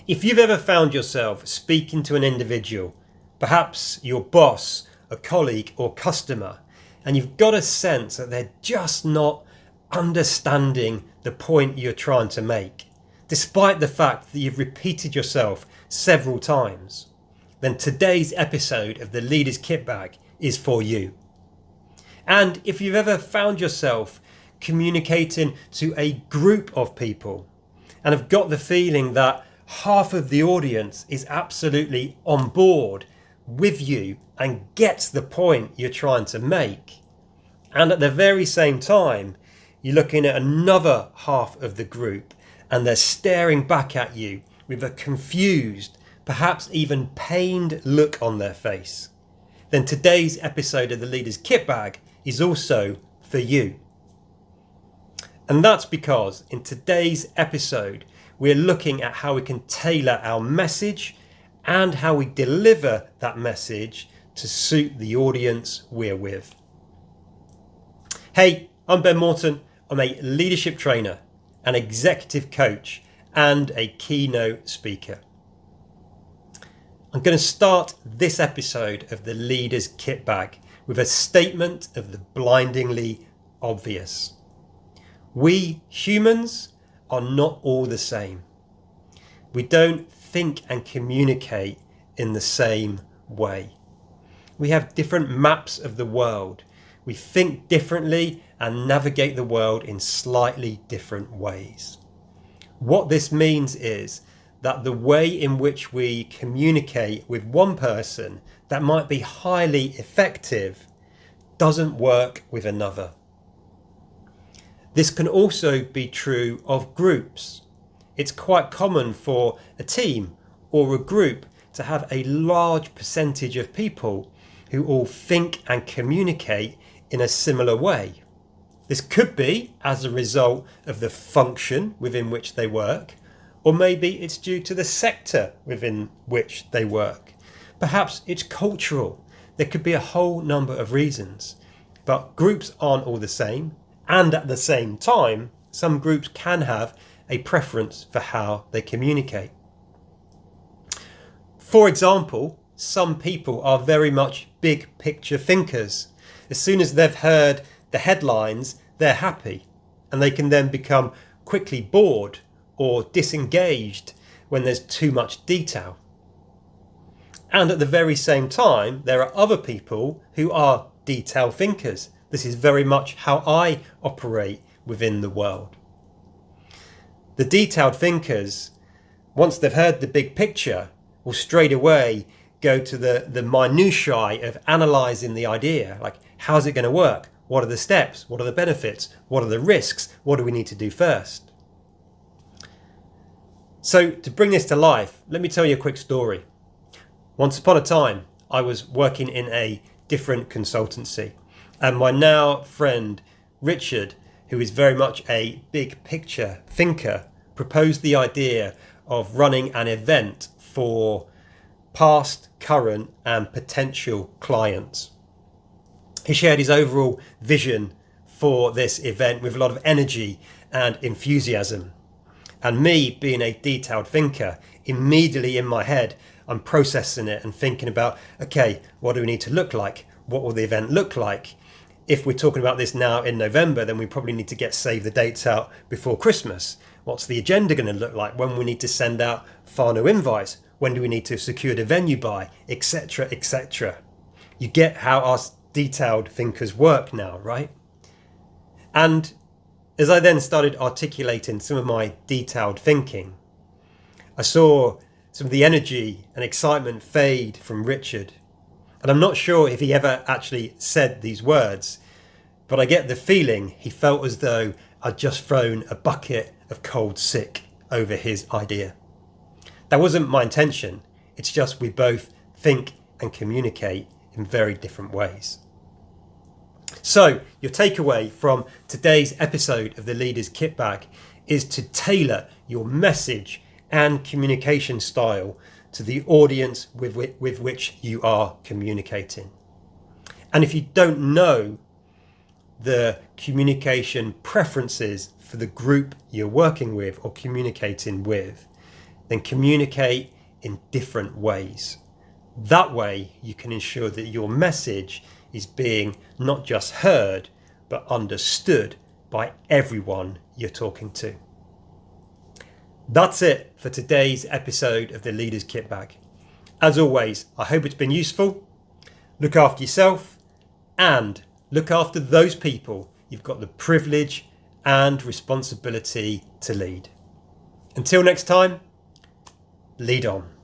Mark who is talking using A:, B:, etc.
A: If you've ever found yourself speaking to an individual, perhaps your boss, a colleague or customer, and you've got a sense that they're just not understanding the point you're trying to make, despite the fact that you've repeated yourself several times, then today's episode of the Leader's Kit Bag is for you. And if you've ever found yourself communicating to a group of people and have got the feeling that half of the audience is absolutely on board with you and gets the point you're trying to make, and at the very same time you're looking at another half of the group and they're staring back at you with a confused, perhaps even pained look on their face, then today's episode of the Leader's Kit Bag is also for you. And that's because in today's episode we're looking at how we can tailor our message and how we deliver that message to suit the audience we're with. Hey, I'm Ben Morton. I'm a leadership trainer, an executive coach, and a keynote speaker. I'm going to start this episode of the Leader's Kit Bag with a statement of the blindingly obvious. We humans are not all the same. We don't think and communicate in the same way. We have different maps of the world. We think differently and navigate the world in slightly different ways. What this means is that the way in which we communicate with one person that might be highly effective doesn't work with another. This can also be true of groups. It's quite common for a team or a group to have a large percentage of people who all think and communicate in a similar way. This could be as a result of the function within which they work, or maybe it's due to the sector within which they work. Perhaps it's cultural. There could be a whole number of reasons, but groups aren't all the same. And at the same time, some groups can have a preference for how they communicate. For example, some people are very much big picture thinkers. As soon as they've heard the headlines, they're happy, and they can then become quickly bored or disengaged when there's too much detail. And at the very same time, there are other people who are detail thinkers. This is very much how I operate within the world. The detailed thinkers, once they've heard the big picture, will straight away go to the minutiae of analysing the idea. Like, how's it going to work? What are the steps? What are the benefits? What are the risks? What do we need to do first? So to bring this to life, let me tell you a quick story. Once upon a time, I was working in a different consultancy. And my now friend, Richard, who is very much a big picture thinker, proposed the idea of running an event for past, current and potential clients. He shared his overall vision for this event with a lot of energy and enthusiasm. And me, being a detailed thinker, immediately in my head, I'm processing it and thinking about, okay, what do we need to look like? What will the event look like? If we're talking about this now in November, then we probably need to get save the dates out before Christmas. What's the agenda going to look like? When we need to send out final invites? When do we need to secure the venue by? Etc, etc. You get how us detailed thinkers work now, right? And as I then started articulating some of my detailed thinking, I saw some of the energy and excitement fade from Richard. And I'm not sure if he ever actually said these words, but I get the feeling he felt as though I'd just thrown a bucket of cold sick over his idea. That wasn't my intention. It's just we both think and communicate in very different ways. So your takeaway from today's episode of the Leader's Kit Bag is to tailor your message and communication style to the audience with which you are communicating. And if you don't know the communication preferences for the group you're working with or communicating with, then communicate in different ways. That way you can ensure that your message is being not just heard, but understood by everyone you're talking to. That's it for today's episode of the Leader's Kit Bag. As always, I hope it's been useful. Look after yourself and look after those people you've got the privilege and responsibility to lead. Until next time, lead on.